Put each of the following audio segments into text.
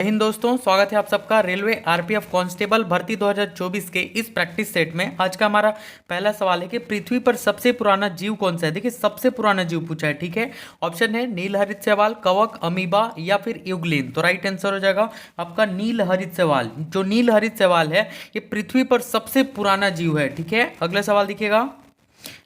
हिंद दोस्तों, स्वागत है आप सबका रेलवे आरपीएफ कांस्टेबल भर्ती 2024 के इस प्रैक्टिस सेट में। आज का हमारा पहला सवाल है कि पृथ्वी पर सबसे पुराना जीव कौन सा है। देखिए, सबसे पुराना जीव पूछा है, ठीक है। ऑप्शन है नील हरित शैवाल, कवक, अमीबा या फिर युगलिन। तो राइट आंसर हो जाएगा आपका नील हरित शैवाल। जो नील हरित शैवाल है ये पृथ्वी पर सबसे पुराना जीव है, ठीक है। अगला सवाल देखिएगा,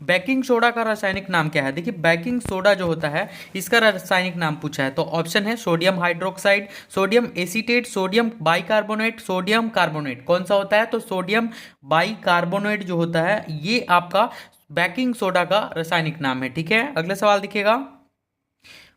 बेकिंग सोडा का रासायनिक नाम क्या है। देखिए, बेकिंग सोडा जो होता है इसका रासायनिक नाम पूछा है। तो ऑप्शन है sodium hydroxide, sodium acetate, sodium bicarbonate, sodium carbonate. कौन सा होता है? तो सोडियम बाइकार्बोनेट जो होता है ये आपका बेकिंग सोडा का रासायनिक नाम है, ठीक है। अगला सवाल देखिएगा,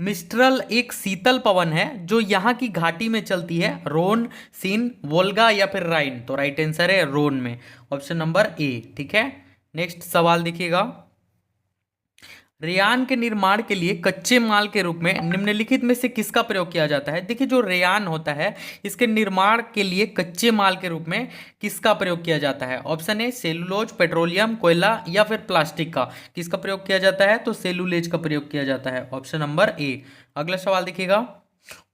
मिस्ट्रल एक शीतल पवन है जो यहाँ की घाटी में चलती है, रोन, सीन, वोल्गा या फिर राइन। तो राइट आंसर है रोन में, ऑप्शन नंबर ए, ठीक है। नेक्स्ट सवाल देखिएगा, रेयान के निर्माण के लिए कच्चे माल के रूप में निम्नलिखित में से किसका प्रयोग किया जाता है। देखिए, जो रेयान होता है इसके निर्माण के लिए कच्चे माल के रूप में किसका प्रयोग किया जाता है। ऑप्शन है सेलुलोज, पेट्रोलियम, कोयला या फिर प्लास्टिक का। किसका प्रयोग किया जाता है? तो सेलुलोज का प्रयोग किया जाता है, ऑप्शन नंबर ए। अगला सवाल देखिएगा,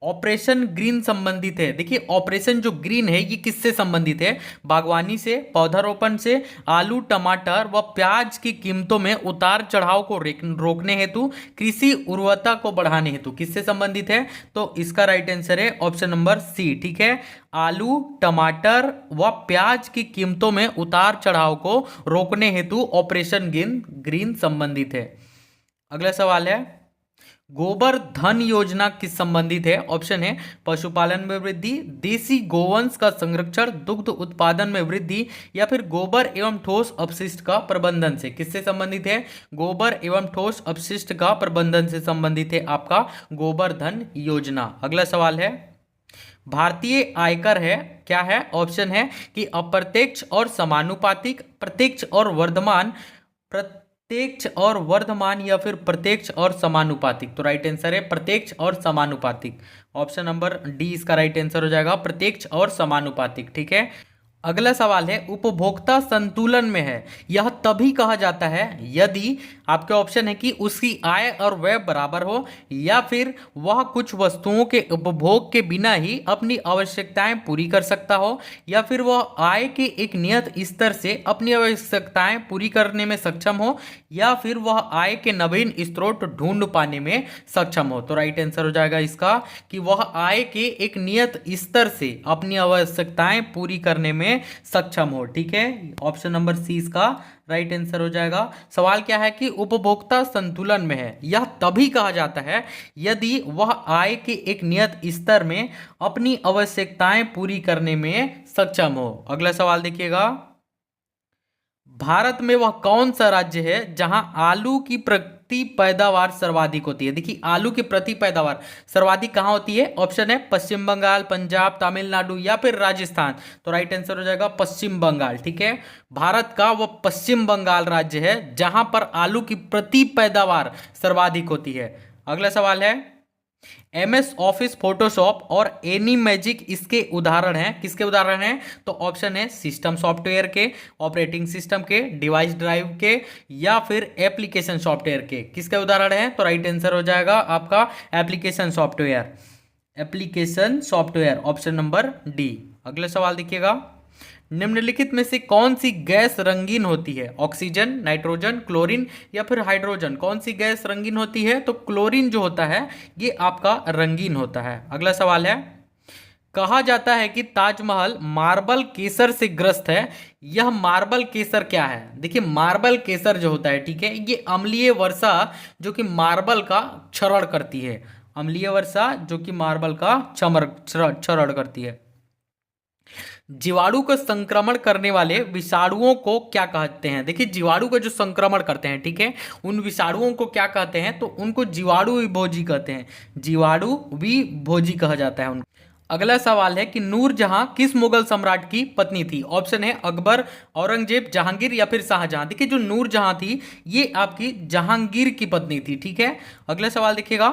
ऑपरेशन ग्रीन संबंधित है। देखिए, ऑपरेशन जो ग्रीन है ये किससे संबंधित है? बागवानी से, पौधारोपण से, आलू, टमाटर व प्याज की कीमतों में उतार चढ़ाव को रोकने हेतु, कृषि उर्वरता को बढ़ाने हेतु। किससे संबंधित है? तो इसका राइट आंसर है ऑप्शन नंबर सी, ठीक है। आलू, टमाटर व प्याज की कीमतों में उतार चढ़ाव को रोकने हेतु ऑपरेशन ग्रीन संबंधित है। अगला सवाल है, गोबर धन योजना किस संबंधित है। ऑप्शन है पशुपालन में वृद्धि, देसी गोवंश का संरक्षण, दुग्ध उत्पादन में वृद्धि या फिर गोबर एवं ठोस अपशिष्ट का प्रबंधन से। किससे संबंधित है? गोबर एवं ठोस अपशिष्ट का प्रबंधन से संबंधित है आपका गोबर धन योजना। अगला सवाल है, भारतीय आयकर है क्या है? ऑप्शन है कि अप्रत्यक्ष और समानुपातिक, प्रत्यक्ष और वर्धमान, प्रत्यक्ष और वर्धमान या फिर प्रत्यक्ष और समानुपातिक। तो राइट आंसर है प्रत्यक्ष और समानुपातिक, ऑप्शन नंबर डी इसका राइट आंसर हो जाएगा, प्रत्यक्ष और समानुपातिक, ठीक है। अगला सवाल है, उपभोक्ता संतुलन में है यह तभी कहा जाता है यदि आपके ऑप्शन है कि उसकी आय और व्यय बराबर हो, या फिर वह कुछ वस्तुओं के उपभोग के बिना ही अपनी आवश्यकताएं पूरी कर सकता हो, या फिर वह आय के एक नियत स्तर से अपनी आवश्यकताएं पूरी करने में सक्षम हो, या फिर वह आय के नवीन स्रोत ढूंढ पाने में सक्षम हो। तो राइट आंसर हो जाएगा इसका कि वह आय के एक नियत स्तर से अपनी आवश्यकताएं पूरी करने में सक्षम हो, ठीक है। ऑप्शन नंबर सी इसका राइट आंसर हो जाएगा। सवाल क्या है कि उपभोक्ता संतुलन में है यह तभी कहा जाता है यदि वह आय के एक नियत स्तर में अपनी आवश्यकताएं पूरी करने में सक्षम हो। अगला सवाल देखिएगा, भारत में वह कौन सा राज्य है जहां आलू की प्रति पैदावार सर्वाधिक होती है। देखिए, आलू की प्रति पैदावार सर्वाधिक कहां होती है? ऑप्शन है पश्चिम बंगाल, पंजाब, तमिलनाडु या फिर राजस्थान। तो राइट आंसर हो जाएगा पश्चिम बंगाल, ठीक है। भारत का वह पश्चिम बंगाल राज्य है जहां पर आलू की प्रति पैदावार सर्वाधिक होती है। अगला सवाल है, MS ऑफिस, फोटोशॉप और एनी मैजिक इसके उदाहरण हैं। किसके उदाहरण हैं? तो ऑप्शन है सिस्टम सॉफ्टवेयर के, ऑपरेटिंग सिस्टम के, डिवाइस ड्राइव के या फिर एप्लीकेशन सॉफ्टवेयर के। किसके उदाहरण हैं? तो राइट आंसर हो जाएगा आपका application software, application software, option number D. अगला सवाल देखिएगा, निम्नलिखित में से कौन सी गैस रंगीन होती है? ऑक्सीजन, नाइट्रोजन, क्लोरीन या फिर हाइड्रोजन। कौन सी गैस रंगीन होती है? तो क्लोरीन जो होता है ये आपका रंगीन होता है। अगला सवाल है, कहा जाता है कि ताजमहल मार्बल केसर से ग्रस्त है, यह मार्बल केसर क्या है? देखिए, मार्बल केसर जो होता है, ठीक है, ये अम्लीय वर्षा जो कि मार्बल का क्षरण करती है, अम्लीय वर्षा जो कि मार्बल का क्षरण करती है। जीवाणु का संक्रमण करने वाले विषाणुओं को क्या कहते हैं? देखिए, जीवाणु का जो संक्रमण करते हैं, ठीक है, उन विषाणुओं को क्या कहते हैं? तो उनको जीवाणु विभोजी कहते हैं, जीवाणु विभोजी कहा जाता है उनको। अगला सवाल है कि नूरजहां किस मुगल सम्राट की पत्नी थी? ऑप्शन है अकबर, औरंगजेब, जहांगीर या फिर शाहजहां। देखिए, जो नूरजहां थी ये आपकी जहांगीर की पत्नी थी, ठीक है। अगला सवाल देखिएगा,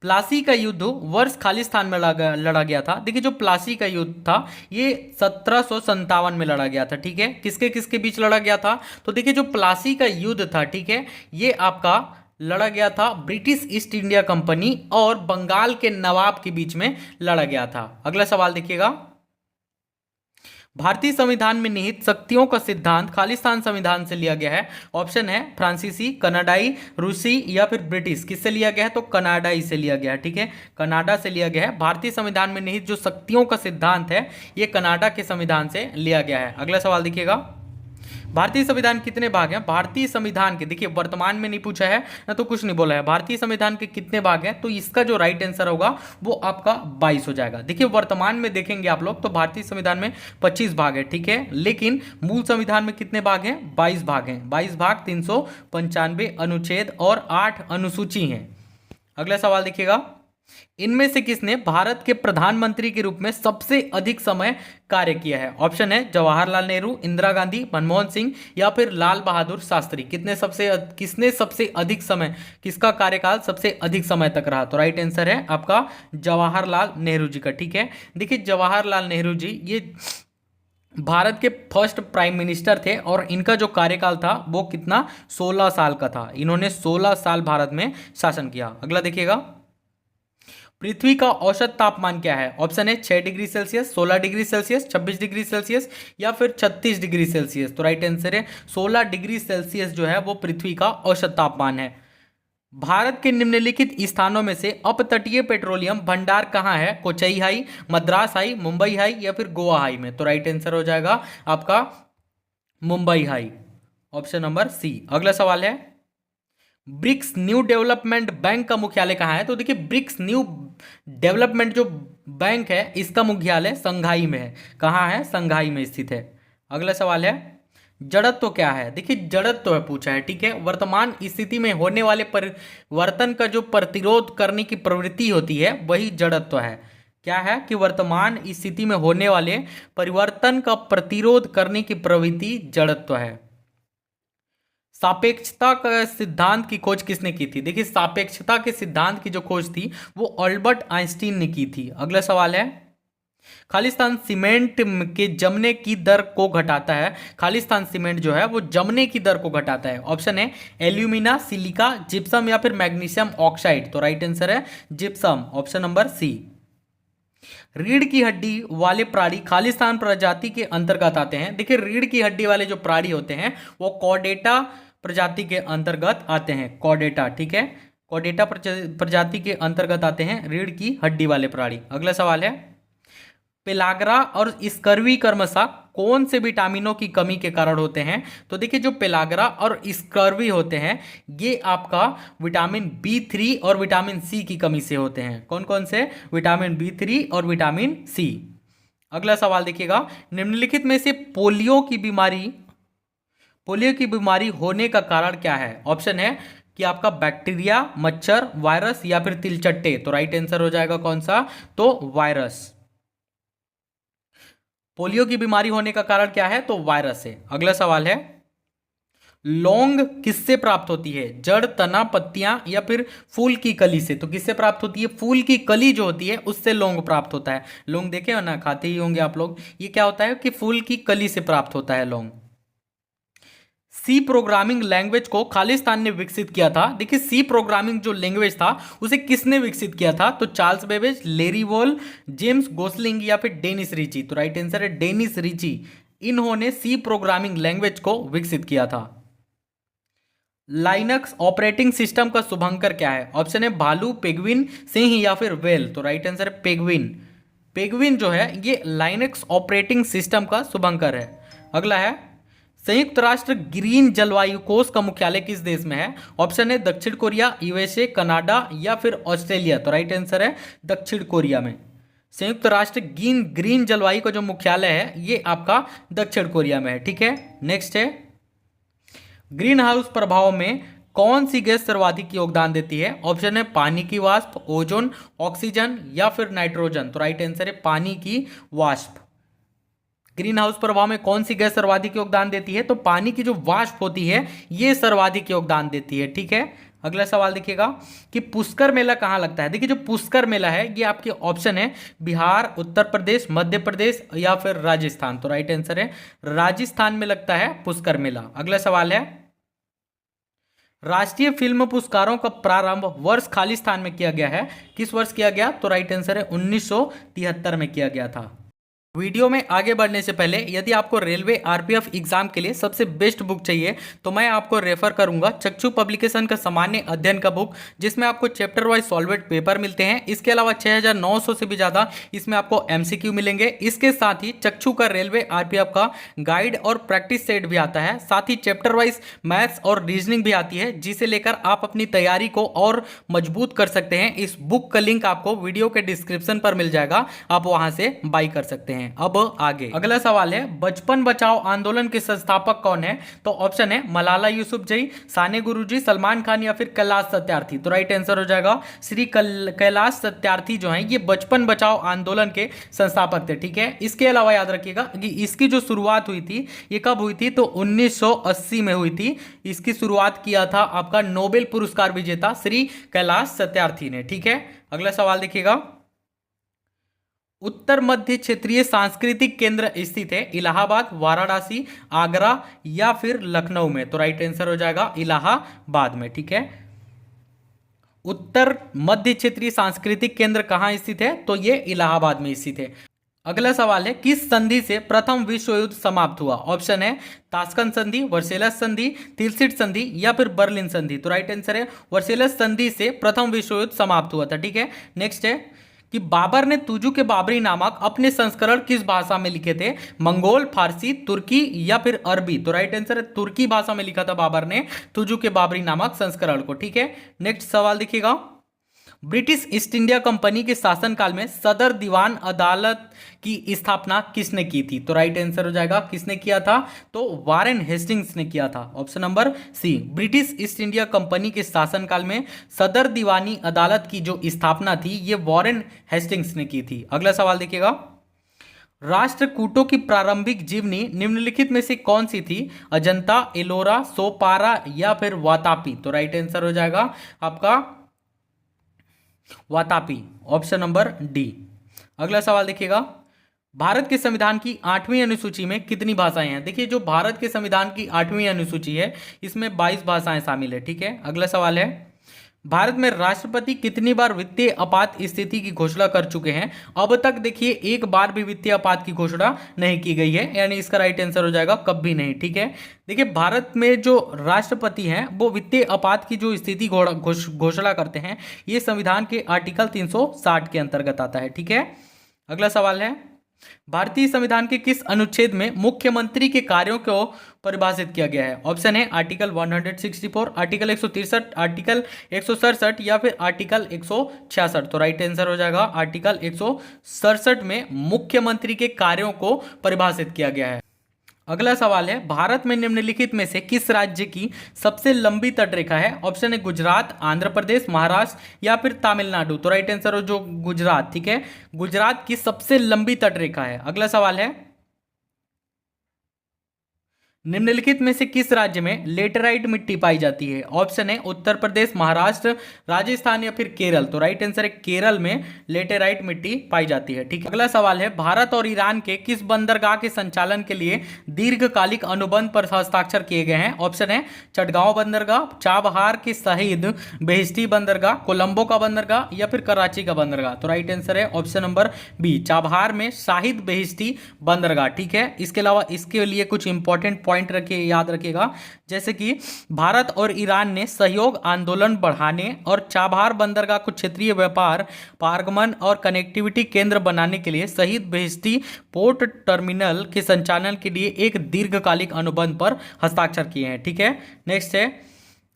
प्लासी का युद्ध वर्ष खालिस्तान में लड़ा गया था। देखिए, जो प्लासी का युद्ध था ये 1757 में लड़ा गया था, ठीक है। किसके किसके बीच लड़ा गया था? तो देखिए, जो प्लासी का युद्ध था, ठीक है, ये आपका लड़ा गया था ब्रिटिश ईस्ट इंडिया कंपनी और बंगाल के नवाब के बीच में लड़ा गया था। अगला सवाल देखिएगा, भारतीय संविधान में निहित शक्तियों का सिद्धांत खालिस्तान संविधान से लिया गया है। ऑप्शन है फ्रांसीसी, कनाडाई, रूसी या फिर ब्रिटिश। किससे लिया गया है? तो कनाडाई से लिया गया है। ठीक है, कनाडा से लिया गया है। भारतीय संविधान में निहित जो शक्तियों का सिद्धांत है ये कनाडा के संविधान से लिया गया है। अगला सवाल देखिएगा, भारतीय संविधान कितने भाग हैं? भारतीय संविधान के, देखिए वर्तमान में नहीं पूछा है ना तो कुछ नहीं बोला है, भारतीय संविधान के कितने भाग हैं, तो इसका जो राइट आंसर होगा वो आपका 22 हो जाएगा। देखिए वर्तमान में देखेंगे आप लोग तो भारतीय संविधान में 25 भाग है, ठीक है, लेकिन मूल संविधान में कितने भाग हैं? 22 भाग हैं। 22 भाग, 395 अनुच्छेद और 8 अनुसूची हैं। अगला सवाल देखिएगा, इनमें से किसने भारत के प्रधानमंत्री के रूप में सबसे अधिक समय कार्य किया है? ऑप्शन है जवाहरलाल नेहरू, इंदिरा गांधी, मनमोहन सिंह या फिर लाल बहादुर शास्त्री। किसने सबसे अधिक समय, किसका कार्यकाल सबसे अधिक समय तक रहा? तो राइट आंसर है आपका जवाहरलाल नेहरू जी का। ठीक है, देखिए जवाहरलाल नेहरू जी ये भारत के फर्स्ट प्राइम मिनिस्टर थे और इनका जो कार्यकाल था वो कितना? 16 साल का था। इन्होंने 16 साल भारत में शासन किया। अगला देखिएगा, पृथ्वी का औसत तापमान क्या है? ऑप्शन है 6 degree Celsius, 16 degree Celsius, 26 degree Celsius या फिर 36 डिग्री सेल्सियस। तो राइट आंसर है 16 डिग्री सेल्सियस जो है वो पृथ्वी का औसत तापमान है। भारत के निम्नलिखित स्थानों में से अपतटीय पेट्रोलियम भंडार कहाँ है? कोचई high, Madras high, Mumbai high या फिर गोवा हाई में। तो राइट आंसर हो जाएगा आपका Mumbai high, option number C. अगला सवाल है, ब्रिक्स न्यू डेवलपमेंट बैंक का मुख्यालय कहाँ है? तो देखिए ब्रिक्स न्यू डेवलपमेंट जो बैंक है इसका मुख्यालय संघाई में है। कहाँ है? संघाई में स्थित है। अगला सवाल है, जड़त्व क्या है? देखिए जड़त्व है पूछा है, ठीक है, वर्तमान स्थिति में होने वाले परिवर्तन का जो प्रतिरोध करने की प्रवृत्ति होती है वही जड़त्व है। क्या है? कि वर्तमान स्थिति में होने वाले परिवर्तन का प्रतिरोध करने की प्रवृत्ति जड़त्व है। सापेक्षता का सिद्धांत की खोज किसने की थी? देखिए सापेक्षता के सिद्धांत की जो खोज थी वो अल्बर्ट आइंस्टीन ने की थी। अगला सवाल है, खालिस्तान सीमेंट के जमने की दर को घटाता है। खालिस्तान सीमेंट जो है वो जमने की दर को घटाता है। ऑप्शन है एल्यूमिना, सिलिका, जिप्सम या फिर मैग्नीशियम ऑक्साइड। तो राइट आंसर है जिप्सम, ऑप्शन नंबर सी। रीढ़ की हड्डी वाले प्राणी खालिस्तान प्रजाति के अंतर्गत आते हैं। देखिए रीढ़ की हड्डी वाले जो प्राणी होते हैं वो कॉर्डेटा प्रजाति के अंतर्गत आते हैं। कॉर्डेटा, ठीक है, कॉर्डेटा प्रजाति के अंतर्गत आते हैं रीढ़ की हड्डी वाले प्राणी। अगला सवाल है, पेलाग्रा और स्कर्वी क्रमशः कौन से विटामिनों की कमी के कारण होते हैं? तो देखिए जो पेलाग्रा और स्कर्वी होते हैं ये आपका विटामिन B3 और विटामिन सी की कमी से होते हैं। कौन कौन से? विटामिन B3 और विटामिन सी। अगला सवाल देखिएगा, निम्नलिखित में से पोलियो की बीमारी होने का कारण क्या है? ऑप्शन है कि आपका बैक्टीरिया, मच्छर, वायरस या फिर तिलचट्टे। तो राइट आंसर हो जाएगा कौन सा? तो वायरस। पोलियो की बीमारी होने का कारण क्या है? तो वायरस है। अगला सवाल है, लौंग किससे प्राप्त होती है? जड़, तना, पत्तियां या फिर फूल की कली से? तो किससे प्राप्त होती है? फूल की कली जो होती है उससे लौंग प्राप्त होता है। लौंग देखे हो ना, खाते ही होंगे आप लोग। ये क्या होता है कि फूल की कली से प्राप्त होता है लौंग। सी प्रोग्रामिंग लैंग्वेज को खालिस्तान ने विकसित किया था। देखिए सी प्रोग्रामिंग जो लैंग्वेज था उसे किसने विकसित किया था? तो चार्ल्स बेबेज, लेरी वोल, जेम्स गोसलिंग या फिर डेनिस रिची। तो राइट आंसर है डेनिस रिची। इन्होंने सी प्रोग्रामिंग लैंग्वेज को विकसित किया था। लाइनक्स ऑपरेटिंग सिस्टम का शुभंकर क्या है? ऑप्शन है भालू, पेंगुइन, सिंह या फिर वेल। तो राइट आंसर है पेंगुइन। पेंगुइन जो है ये लाइनक्स ऑपरेटिंग सिस्टम का शुभंकर है। अगला है, संयुक्त राष्ट्र ग्रीन जलवायु कोष का मुख्यालय किस देश में है? ऑप्शन है दक्षिण कोरिया, यूएसए, कनाडा या फिर ऑस्ट्रेलिया। तो राइट आंसर है दक्षिण कोरिया में। संयुक्त राष्ट्र ग्रीन जलवायु का जो मुख्यालय है ये आपका दक्षिण कोरिया में है। ठीक है, नेक्स्ट है, ग्रीन हाउस प्रभाव में कौन सी गैस सर्वाधिक योगदान देती है? ऑप्शन है पानी की वाष्प, ओजोन, ऑक्सीजन या फिर नाइट्रोजन। तो राइट आंसर है पानी की वाष्प। ग्रीन हाउस प्रभाव में कौन सी गैस सर्वाधिक योगदान देती है? तो पानी की जो वाष्प होती है ये सर्वाधिक योगदान देती है। ठीक है, अगला सवाल देखिएगा कि पुष्कर मेला कहाँ लगता है? देखिए जो पुष्कर मेला है ये आपके ऑप्शन है बिहार, उत्तर प्रदेश, मध्य प्रदेश या फिर राजस्थान। तो राइट आंसर है राजस्थान में लगता है पुष्कर मेला। अगला सवाल है, राष्ट्रीय फिल्म पुरस्कारों का प्रारंभ वर्ष खालिस्तान में किया गया है। किस वर्ष किया गया? तो राइट आंसर है 1973 में किया गया था। वीडियो में आगे बढ़ने से पहले यदि आपको रेलवे आरपीएफ एग्जाम के लिए सबसे बेस्ट बुक चाहिए तो मैं आपको रेफर करूंगा चक्षु पब्लिकेशन का सामान्य अध्ययन का बुक, जिसमें आपको चैप्टर वाइज सॉल्वेड पेपर मिलते हैं। इसके अलावा 6900 से भी ज़्यादा इसमें आपको एमसीक्यू मिलेंगे। इसके साथ ही चक्षु का रेलवे आरपीएफ का गाइड और प्रैक्टिस सेट भी आता है। साथ ही चैप्टर वाइज मैथ्स और रीजनिंग भी आती है, जिसे लेकर आप अपनी तैयारी को और मजबूत कर सकते हैं। इस बुक का लिंक आपको वीडियो के डिस्क्रिप्शन पर मिल जाएगा, आप वहां से बाई कर सकते हैं। अब आगे अगला सवाल है, बचपन बचाओ आंदोलन के संस्थापक कौन है? तो ऑप्शन है मलाला यूसुफजई, साने गुरुजी, सलमान खान या फिर कैलाश सत्यार्थी। तो राइट आंसर हो जाएगा श्री कैलाश सत्यार्थी जो है ये बचपन बचाओ आंदोलन के संस्थापक थे। ठीक है, इसके अलावा याद रखिएगा कि इसकी जो शुरुआत हुई थी ये कब हुई थी? तो 1980 में हुई थी। इसकी शुरुआत किया था आपका नोबेल पुरस्कार विजेता श्री कैलाश सत्यार्थी ने। ठीक है, अगला सवाल देखिएगा, उत्तर मध्य क्षेत्रीय सांस्कृतिक केंद्र स्थित है इलाहाबाद, वाराणसी, आगरा या फिर लखनऊ में? तो राइट आंसर हो जाएगा इलाहाबाद में। ठीक है, उत्तर मध्य क्षेत्रीय सांस्कृतिक केंद्र कहां स्थित है? तो ये इलाहाबाद में स्थित है। अगला सवाल है, किस संधि से प्रथम विश्व युद्ध समाप्त हुआ? ऑप्शन है ताशकंद संधि, वर्सेलस संधि, तिलसिट संधि या फिर बर्लिन संधि। तो राइट आंसर है वर्सेलस संधि से प्रथम विश्व युद्ध समाप्त हुआ था। ठीक है, नेक्स्ट है कि बाबर ने तुजु के बाबरी नामक अपने संस्करण किस भाषा में लिखे थे? मंगोल, फारसी, तुर्की या फिर अरबी? तो राइट आंसर है तुर्की भाषा में लिखा था बाबर ने तुजु के बाबरी नामक संस्करण को। ठीक है, नेक्स्ट सवाल देखिएगा, ब्रिटिश ईस्ट इंडिया कंपनी के शासनकाल में सदर दीवान अदालत की स्थापना किसने की थी? तो राइट आंसर हो जाएगा किसने किया था? तो वारेन हेस्टिंग्स ने किया था। Option number C, British East India Company के शासनकाल में सदर दीवानी अदालत की जो स्थापना थी ये वारेन हेस्टिंग्स ने की थी। अगला सवाल देखिएगा, राष्ट्रकूटों की प्रारंभिक जीवनी निम्नलिखित में से कौन सी थी? अजंता, एलोरा, सोपारा या फिर वातापी? तो राइट आंसर हो जाएगा आपका वातापी, ऑप्शन नंबर डी। अगला सवाल देखिएगा, भारत के संविधान की 8वीं अनुसूची में कितनी भाषाएं हैं? देखिए जो भारत के संविधान की 8वीं अनुसूची है इसमें 22 भाषाएं शामिल है। ठीक है, अगला सवाल है, भारत में राष्ट्रपति कितनी बार वित्तीय आपात स्थिति की घोषणा कर चुके हैं? अब तक देखिए एक बार भी वित्तीय आपात की घोषणा नहीं की गई है, यानी इसका राइट आंसर हो जाएगा कभी नहीं। ठीक है, देखिए भारत में जो राष्ट्रपति हैं वो वित्तीय आपात की जो स्थिति घोषणा करते हैं ये संविधान के आर्टिकल 360 के अंतर्गत आता है। ठीक है, अगला सवाल है, भारतीय संविधान के किस अनुच्छेद में मुख्यमंत्री के कार्यों को परिभाषित किया गया है? ऑप्शन है आर्टिकल 164, आर्टिकल 163, आर्टिकल 167 या फिर आर्टिकल 166। तो राइट आंसर हो जाएगा आर्टिकल 167 में मुख्यमंत्री के कार्यों को परिभाषित किया गया है। अगला सवाल है, भारत में निम्नलिखित में से किस राज्य की सबसे लंबी तटरेखा है? ऑप्शन है गुजरात, आंध्र प्रदेश, महाराष्ट्र या फिर तमिलनाडु। तो राइट आंसर हो जो गुजरात। ठीक है, गुजरात की सबसे लंबी तटरेखा है। अगला सवाल है, निम्नलिखित में से किस राज्य में लेटेराइट मिट्टी पाई जाती है? ऑप्शन है उत्तर प्रदेश, महाराष्ट्र, राजस्थान या फिर केरल। तो राइट आंसर है केरल में लेटेराइट मिट्टी पाई जाती है। ठीक है, अगला सवाल है, भारत और ईरान के किस बंदरगाह के संचालन के लिए दीर्घकालिक अनुबंध पर हस्ताक्षर किए गए हैं? ऑप्शन है चटगांव बंदरगाह, चाबहार के शहीद बेहिश्ती बंदरगाह, कोलंबो का बंदरगाह या फिर कराची का बंदरगाह। तो राइट आंसर है ऑप्शन नंबर बी, चाबहार में शाहिद बेहिश्ती बंदरगाह। ठीक है, इसके अलावा इसके लिए कुछ इंपॉर्टेंट पॉइंट रखिए, याद रखिएगा, जैसे कि भारत और ईरान ने सहयोग आंदोलन बढ़ाने और चाबहार बंदरगाह को क्षेत्रीय व्यापार, पारगमन और कनेक्टिविटी केंद्र बनाने के लिए शहीद बेहिश्ती पोर्ट टर्मिनल के संचालन के लिए एक दीर्घकालिक अनुबंध पर हस्ताक्षर किए हैं। ठीक है, नेक्स्ट है,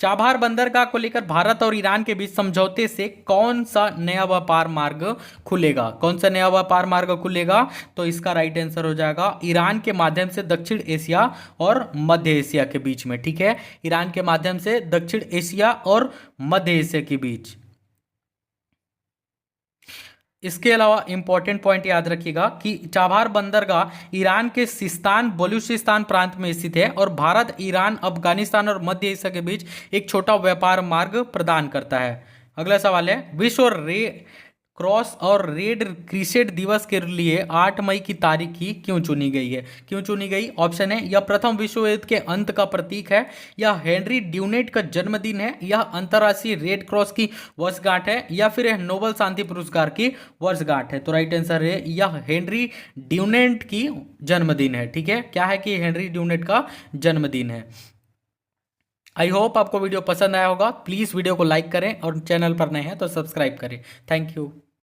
चाबहार बंदरगाह को लेकर भारत और ईरान के बीच समझौते से कौन सा नया व्यापार मार्ग खुलेगा? कौन सा नया व्यापार मार्ग खुलेगा? तो इसका राइट आंसर हो जाएगा ईरान के माध्यम से दक्षिण एशिया और मध्य एशिया के बीच में। ठीक है, ईरान के माध्यम से दक्षिण एशिया और मध्य एशिया के बीच। इसके अलावा इंपॉर्टेंट पॉइंट याद रखिएगा कि चाबहार बंदरगाह ईरान के सिस्तान बलूचिस्तान प्रांत में स्थित है और भारत, ईरान, अफगानिस्तान और मध्य एशिया के बीच एक छोटा व्यापार मार्ग प्रदान करता है। अगला सवाल है, क्रॉस और रेड क्रिसेंट दिवस के लिए 8 मई की तारीख ही क्यों चुनी गई है? क्यों चुनी गई? ऑप्शन है, यह प्रथम विश्व युद्ध के अंत का प्रतीक है, या हेनरी ड्यूनेट का जन्मदिन है, या अंतर्राष्ट्रीय रेड क्रॉस की वर्षगांठ है, या फिर यह नोबेल शांति पुरस्कार की वर्षगांठ है। तो राइट आंसर है यह हेनरी ड्यूनेट की जन्मदिन है। ठीक है, क्या है कि हेनरी ड्यूनेट का जन्मदिन है। आई होप आपको वीडियो पसंद आया होगा। प्लीज़ वीडियो को लाइक करें और चैनल पर नए हैं तो सब्सक्राइब करें। Thank you.